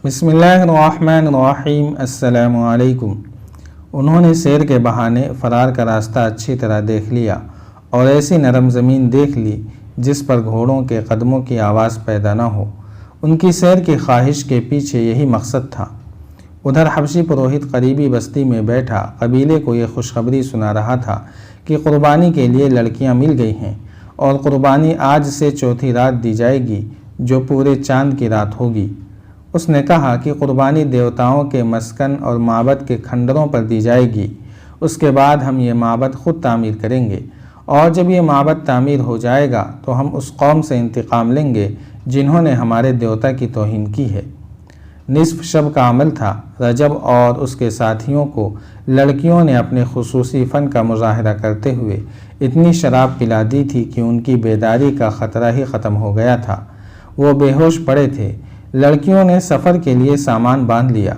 بسم اللہ الرحمن الرحیم۔ السلام علیکم۔ انہوں نے سیر کے بہانے فرار کا راستہ اچھی طرح دیکھ لیا اور ایسی نرم زمین دیکھ لی جس پر گھوڑوں کے قدموں کی آواز پیدا نہ ہو۔ ان کی سیر کی خواہش کے پیچھے یہی مقصد تھا۔ ادھر حبشی پروہت قریبی بستی میں بیٹھا قبیلے کو یہ خوشخبری سنا رہا تھا کہ قربانی کے لیے لڑکیاں مل گئی ہیں اور قربانی آج سے چوتھی رات دی جائے گی جو پورے چاند کی رات ہوگی۔ اس نے کہا کہ قربانی دیوتاؤں کے مسکن اور معبد کے کھنڈروں پر دی جائے گی۔ اس کے بعد ہم یہ معبد خود تعمیر کریں گے اور جب یہ معبد تعمیر ہو جائے گا تو ہم اس قوم سے انتقام لیں گے جنہوں نے ہمارے دیوتا کی توہین کی ہے۔ نصف شب کا عمل تھا۔ رجب اور اس کے ساتھیوں کو لڑکیوں نے اپنے خصوصی فن کا مظاہرہ کرتے ہوئے اتنی شراب پلا دی تھی کہ ان کی بیداری کا خطرہ ہی ختم ہو گیا تھا۔ وہ بے ہوش پڑے تھے۔ لڑکیوں نے سفر کے لیے سامان باندھ لیا،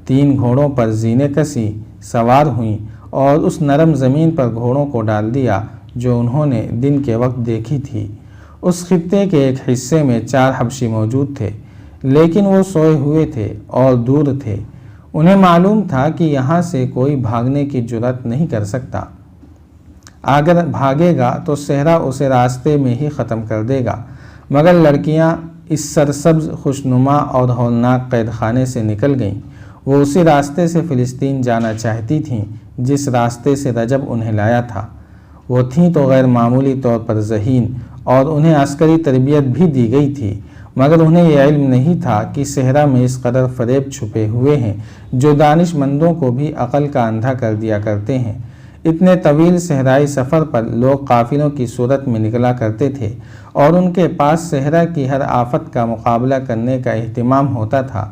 3 گھوڑوں پر زینے کسی سوار ہوئیں اور اس نرم زمین پر گھوڑوں کو ڈال دیا جو انہوں نے دن کے وقت دیکھی تھی۔ اس خطے کے ایک حصے میں 4 حبشی موجود تھے، لیکن وہ سوئے ہوئے تھے اور دور تھے۔ انہیں معلوم تھا کہ یہاں سے کوئی بھاگنے کی جرأت نہیں کر سکتا۔ اگر بھاگے گا تو صحرا اسے راستے میں ہی ختم کر دے گا، مگر لڑکیاں اس سرسبز خوشنما اور ہولناک قید خانے سے نکل گئیں۔ وہ اسی راستے سے فلسطین جانا چاہتی تھیں جس راستے سے رجب انہیں لایا تھا۔ وہ تھیں تو غیر معمولی طور پر ذہین اور انہیں عسکری تربیت بھی دی گئی تھی، مگر انہیں یہ علم نہیں تھا کہ صحرا میں اس قدر فریب چھپے ہوئے ہیں جو دانش مندوں کو بھی عقل کا اندھا کر دیا کرتے ہیں۔ اتنے طویل صحرائی سفر پر لوگ قافلوں کی صورت میں نکلا کرتے تھے اور ان کے پاس صحرا کی ہر آفت کا مقابلہ کرنے کا اہتمام ہوتا تھا۔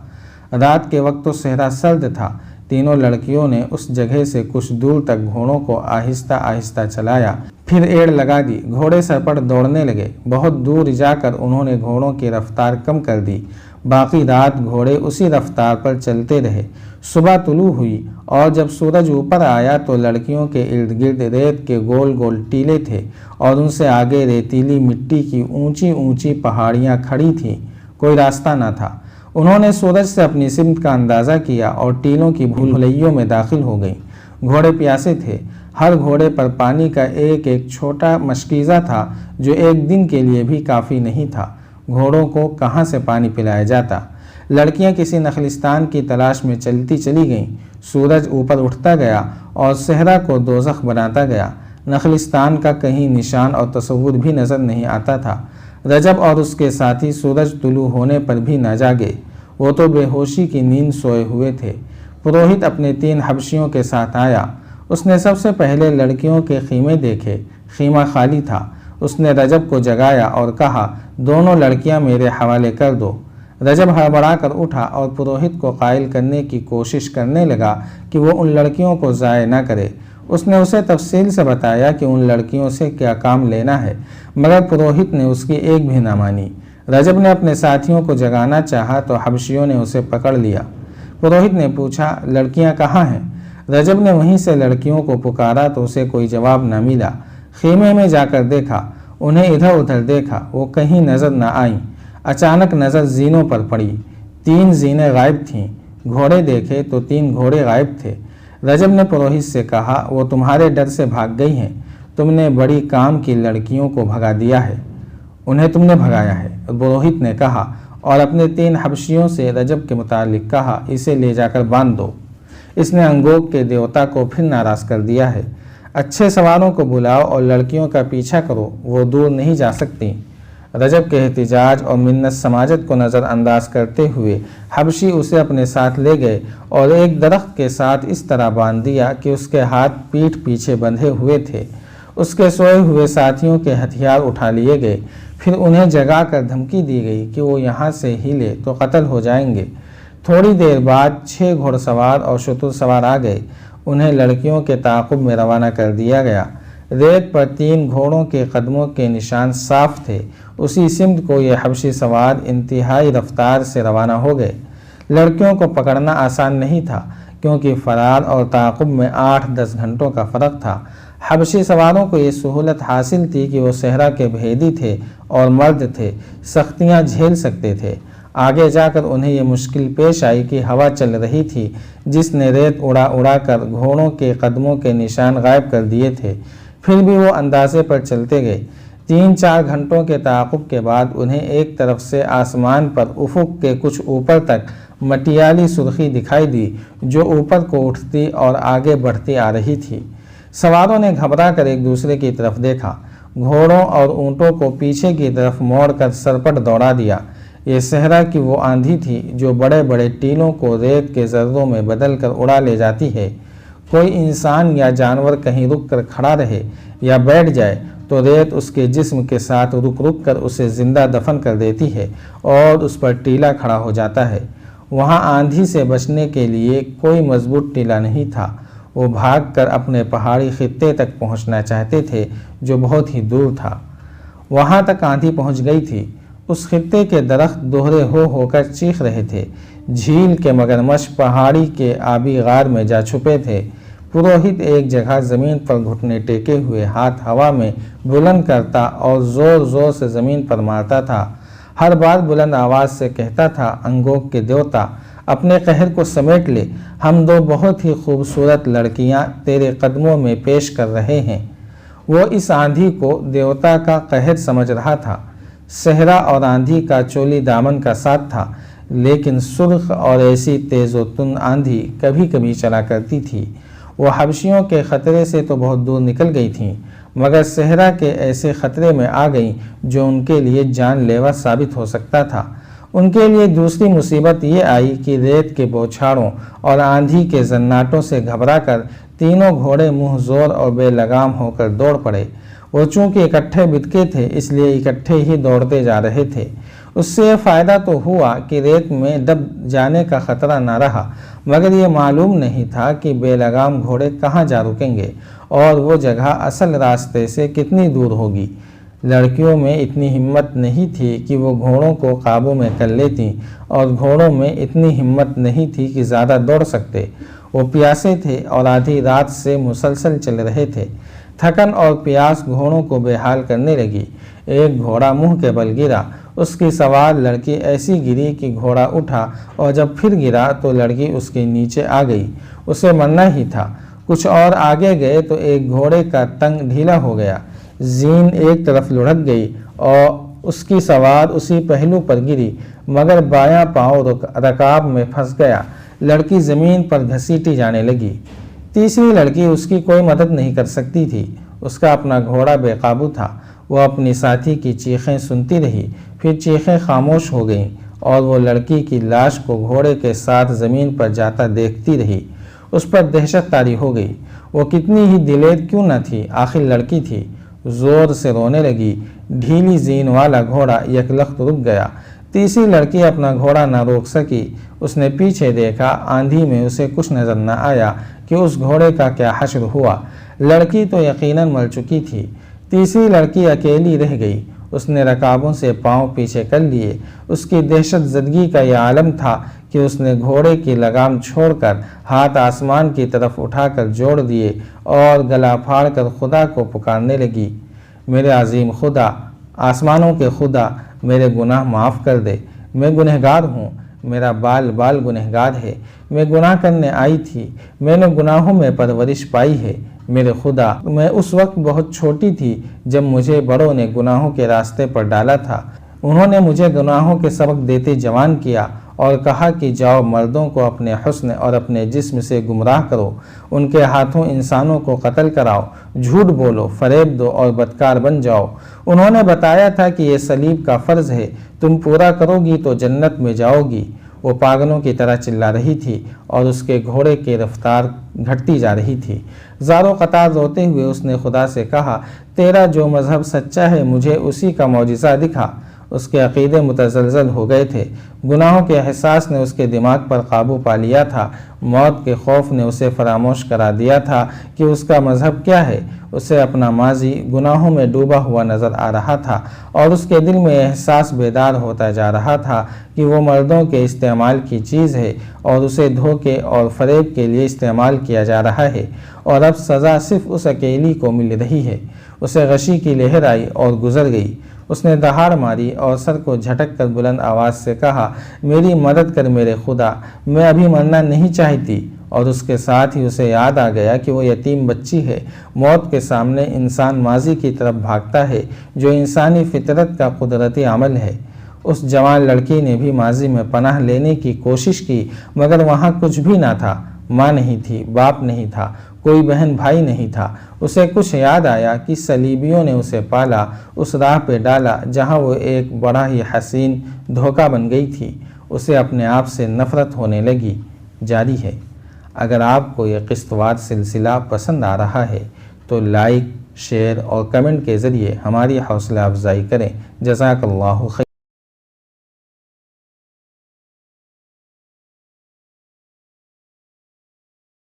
رات کے وقت تو صحرا سرد تھا۔ تینوں لڑکیوں نے اس جگہ سے کچھ دور تک گھوڑوں کو آہستہ آہستہ چلایا، پھر ایڑ لگا دی۔ گھوڑے سر پر دوڑنے لگے۔ بہت دور جا کر انہوں نے گھوڑوں کی رفتار کم کر دی۔ باقی رات گھوڑے اسی رفتار پر چلتے رہے۔ صبح طلوع ہوئی اور جب سورج اوپر آیا تو لڑکیوں کے ارد گرد ریت کے گول گول ٹیلے تھے اور ان سے آگے ریتیلی مٹی کی اونچی اونچی پہاڑیاں کھڑی تھیں۔ کوئی راستہ نہ تھا۔ انہوں نے سورج سے اپنی سمت کا اندازہ کیا اور ٹیلوں کی بھول بھلیوں میں داخل ہو گئیں۔ گھوڑے پیاسے تھے۔ ہر گھوڑے پر پانی کا ایک ایک چھوٹا مشکیزہ تھا جو ایک دن کے لیے بھی کافی نہیں تھا۔ گھوڑوں کو کہاں سے پانی پلایا جاتا؟ لڑکیاں کسی نخلستان کی تلاش میں چلتی چلی گئیں۔ سورج اوپر اٹھتا گیا اور صحرا کو دوزخ بناتا گیا۔ نخلستان کا کہیں نشان اور تصور بھی نظر نہیں آتا تھا۔ رجب اور اس کے ساتھی سورج طلوع ہونے پر بھی نہ جاگے۔ وہ تو بے ہوشی کی نیند سوئے ہوئے تھے۔ پروہت اپنے 3 حبشیوں کے ساتھ آیا۔ اس نے سب سے پہلے لڑکیوں کے خیمے دیکھے۔ خیمہ خالی تھا۔ اس نے رجب کو جگایا اور کہا، دونوں لڑکیاں میرے حوالے کر دو۔ رجب ہڑبڑا کر اٹھا اور پروہت کو قائل کرنے کی کوشش کرنے لگا کہ وہ ان لڑکیوں کو ضائع نہ کرے۔ اس نے اسے تفصیل سے بتایا کہ ان لڑکیوں سے کیا کام لینا ہے، مگر پروہت نے اس کی ایک بھی نہ مانی۔ رجب نے اپنے ساتھیوں کو جگانا چاہا تو حبشیوں نے اسے پکڑ لیا۔ پروہت نے پوچھا، لڑکیاں کہاں ہیں؟ رجب نے وہیں سے لڑکیوں کو پکارا تو اسے کوئی جواب نہ ملا۔ خیمے میں جا کر دیکھا، انہیں ادھر ادھر دیکھا، وہ کہیں نظر نہ آئیں۔ اچانک نظر زینوں پر پڑی۔ 3 زینیں غائب تھیں۔ گھوڑے دیکھے تو 3 گھوڑے غائب تھے۔ رجب نے پروہت سے کہا، وہ تمہارے ڈر سے بھاگ گئی ہیں۔ تم نے بڑی کام کی لڑکیوں کو بھگا دیا ہے۔ انہیں تم نے بھگایا ہے، پروہت نے کہا اور اپنے 3 حبشیوں سے رجب کے متعلق کہا، اسے لے جا کر باندھ دو۔ اس نے انگوگ کے دیوتا کو پھر ناراض کر دیا ہے۔ اچھے سواروں کو بلاؤ اور لڑکیوں کا پیچھا کرو، وہ دور نہیں جا سکتی۔ رجب کے احتجاج اور منت سماجت کو نظر انداز کرتے ہوئے حبشی اسے اپنے ساتھ لے گئے اور ایک درخت کے ساتھ اس طرح باندھ دیا کہ اس کے ہاتھ پیٹھ پیچھے بندھے ہوئے تھے۔ اس کے سوئے ہوئے ساتھیوں کے ہتھیار اٹھا لیے گئے، پھر انہیں جگا کر دھمکی دی گئی کہ وہ یہاں سے ہلے تو قتل ہو جائیں گے۔ تھوڑی دیر بعد 6 گھوڑ سوار اور شتر سوار آ گئے۔ انہیں لڑکیوں کے تعاقب میں روانہ کر دیا گیا۔ ریت پر 3 گھوڑوں کے قدموں کے نشان صاف تھے۔ اسی سمت کو یہ حبشی سوار انتہائی رفتار سے روانہ ہو گئے۔ لڑکیوں کو پکڑنا آسان نہیں تھا کیونکہ فرار اور تعاقب میں 8-10 گھنٹوں کا فرق تھا۔ حبشی سواروں کو یہ سہولت حاصل تھی کہ وہ صحرا کے بھیدی تھے اور مرد تھے، سختیاں جھیل سکتے تھے۔ آگے جا کر انہیں یہ مشکل پیش آئی کہ ہوا چل رہی تھی جس نے ریت اڑا اڑا کر گھوڑوں کے قدموں کے نشان غائب کر دیے تھے، پھر بھی وہ اندازے پر چلتے گئے۔ 3-4 گھنٹوں کے تعاقب کے بعد انہیں ایک طرف سے آسمان پر افق کے کچھ اوپر تک مٹیالی سرخی دکھائی دی جو اوپر کو اٹھتی اور آگے بڑھتی آ رہی تھی۔ سواروں نے گھبرا کر ایک دوسرے کی طرف دیکھا، گھوڑوں اور اونٹوں کو پیچھے کی طرف موڑ کر سرپٹ دوڑا دیا۔ یہ صحرا کی وہ آندھی تھی جو بڑے بڑے ٹیلوں کو ریت کے ذروں میں بدل کر اڑا لے جاتی ہے۔ کوئی انسان یا جانور کہیں رک کر کھڑا رہے یا بیٹھ جائے تو ریت اس کے جسم کے ساتھ رک رک کر اسے زندہ دفن کر دیتی ہے اور اس پر ٹیلا کھڑا ہو جاتا ہے۔ وہاں آندھی سے بچنے کے لیے کوئی مضبوط ٹیلا نہیں تھا۔ وہ بھاگ کر اپنے پہاڑی خطے تک پہنچنا چاہتے تھے جو بہت ہی دور تھا۔ وہاں تک آندھی پہنچ گئی تھی۔ اس خطے کے درخت دوہرے ہو کر چیخ رہے تھے۔ جھیل کے مگرمچھ پہاڑی کے آبی غار میں جا چھپے تھے۔ پروہت ایک جگہ زمین پر گھٹنے ٹیکے ہوئے ہاتھ ہوا میں بلند کرتا اور زور زور سے زمین پر مارتا تھا۔ ہر بار بلند آواز سے کہتا تھا، انگوک کے دیوتا اپنے قہر کو سمیٹ لے، ہم دو بہت ہی خوبصورت لڑکیاں تیرے قدموں میں پیش کر رہے ہیں۔ وہ اس آندھی کو دیوتا کا قہر سمجھ رہا تھا۔ صحرا اور آندھی کا چولی دامن کا ساتھ تھا، لیکن سرخ اور ایسی تیز و تند آندھی کبھی کبھی چلا کرتی تھی۔ وہ حبشیوں کے خطرے سے تو بہت دور نکل گئی تھیں، مگر صحرا کے ایسے خطرے میں آ گئیں جو ان کے لیے جان لیوا ثابت ہو سکتا تھا۔ ان کے لیے دوسری مصیبت یہ آئی کہ ریت کے بوچھاڑوں اور آندھی کے زناٹوں سے گھبرا کر تینوں گھوڑے منہ زور اور بے لگام ہو کر دوڑ پڑے۔ وہ چونکہ اکٹھے بتکے تھے اس لیے اکٹھے ہی دوڑتے جا رہے تھے۔ اس سے یہ فائدہ تو ہوا کہ ریت میں دب جانے کا خطرہ نہ رہا، مگر یہ معلوم نہیں تھا کہ بے لگام گھوڑے کہاں جا رکیں گے اور وہ جگہ اصل راستے سے کتنی دور ہوگی۔ لڑکیوں میں اتنی ہمت نہیں تھی کہ وہ گھوڑوں کو قابو میں کر لیتیں اور گھوڑوں میں اتنی ہمت نہیں تھی کہ زیادہ دوڑ سکتے۔ وہ پیاسے تھے اور آدھی رات سے مسلسل چل رہے تھے۔ تھکن اور پیاس گھوڑوں کو بے حال کرنے لگی۔ ایک گھوڑا منہ کے بل گرا۔ اس کی سوار لڑکی ایسی گری کہ گھوڑا اٹھا اور جب پھر گرا تو لڑکی اس کے نیچے آ گئی۔ اسے مرنا ہی تھا۔ کچھ اور آگے گئے تو ایک گھوڑے کا ٹنگ ڈھیلا ہو گیا، زین ایک طرف لڑھک گئی اور اس کی سوار اسی پہلو پر گری، مگر بایاں پاؤں رکاب میں پھنس گیا۔ لڑکی زمین پر گھسیٹی جانے لگی۔ تیسری لڑکی اس کی کوئی مدد نہیں کر سکتی تھی۔ اس کا اپنا گھوڑا بے قابو تھا۔ وہ اپنی ساتھی کی چیخیں سنتی رہی، پھر چیخیں خاموش ہو گئیں اور وہ لڑکی کی لاش کو گھوڑے کے ساتھ زمین پر جاتا دیکھتی رہی۔ اس پر دہشت طاری ہو گئی۔ وہ کتنی ہی دلیر کیوں نہ تھی، آخر لڑکی تھی۔ زور سے رونے لگی۔ ڈھیلی زین والا گھوڑا یکلخت رک گیا۔ تیسری لڑکی اپنا گھوڑا نہ روک سکی۔ اس نے پیچھے دیکھا، آندھی میں اسے کچھ نظر نہ آیا کہ اس گھوڑے کا کیا حشر ہوا۔ لڑکی تو یقیناً مر چکی تھی۔ تیسری لڑکی اکیلی رہ گئی۔ اس نے رکابوں سے پاؤں پیچھے کر لیے۔ اس کی دہشت زدگی کا یہ عالم تھا کہ اس نے گھوڑے کی لگام چھوڑ کر ہاتھ آسمان کی طرف اٹھا کر جوڑ دیے اور گلا پھاڑ کر خدا کو پکارنے لگی، میرے عظیم خدا، آسمانوں کے خدا، میرے گناہ معاف کر دے۔ میں گنہگار ہوں، میرا بال بال گنہگار ہے۔ میں گناہ کرنے آئی تھی، میں نے گناہوں میں پرورش پائی ہے۔ میرے خدا، میں اس وقت بہت چھوٹی تھی جب مجھے بڑوں نے گناہوں کے راستے پر ڈالا تھا۔ انہوں نے مجھے گناہوں کے سبق دیتے جوان کیا اور کہا کہ جاؤ مردوں کو اپنے حسن اور اپنے جسم سے گمراہ کرو، ان کے ہاتھوں انسانوں کو قتل کراؤ، جھوٹ بولو، فریب دو اور بدکار بن جاؤ۔ انہوں نے بتایا تھا کہ یہ صلیب کا فرض ہے، تم پورا کرو گی تو جنت میں جاؤ گی۔ وہ پاگلوں کی طرح چلا رہی تھی اور اس کے گھوڑے کی رفتار گھٹتی جا رہی تھی۔ زار و قطار روتے ہوئے اس نے خدا سے کہا، تیرا جو مذہب سچا ہے مجھے اسی کا معجزہ دکھا۔ اس کے عقیدے متزلزل ہو گئے تھے۔ گناہوں کے احساس نے اس کے دماغ پر قابو پا لیا تھا۔ موت کے خوف نے اسے فراموش کرا دیا تھا کہ اس کا مذہب کیا ہے۔ اسے اپنا ماضی گناہوں میں ڈوبا ہوا نظر آ رہا تھا اور اس کے دل میں احساس بیدار ہوتا جا رہا تھا کہ وہ مردوں کے استعمال کی چیز ہے اور اسے دھوکے اور فریب کے لیے استعمال کیا جا رہا ہے، اور اب سزا صرف اس اکیلی کو مل رہی ہے۔ اسے غشی کی لہر آئی اور گزر گئی۔ اس نے دہاڑ ماری اور سر کو جھٹک کر بلند آواز سے کہا، میری مدد کر میرے خدا، میں ابھی مرنا نہیں چاہتی۔ اور اس کے ساتھ ہی اسے یاد آ گیا کہ وہ یتیم بچی ہے۔ موت کے سامنے انسان ماضی کی طرف بھاگتا ہے، جو انسانی فطرت کا قدرتی عمل ہے۔ اس جوان لڑکی نے بھی ماضی میں پناہ لینے کی کوشش کی، مگر وہاں کچھ بھی نہ تھا۔ ماں نہیں تھی، باپ نہیں تھا، کوئی بہن بھائی نہیں تھا۔ اسے کچھ یاد آیا کہ صلیبیوں نے اسے پالا، اس راہ پہ ڈالا جہاں وہ ایک بڑا ہی حسین دھوکہ بن گئی تھی۔ اسے اپنے آپ سے نفرت ہونے لگی۔ جاری ہے۔ اگر آپ کو یہ قسط وار سلسلہ پسند آ رہا ہے تو لائک، شیئر اور کمنٹ کے ذریعے ہماری حوصلہ افزائی کریں۔ جزاک اللہ خیر۔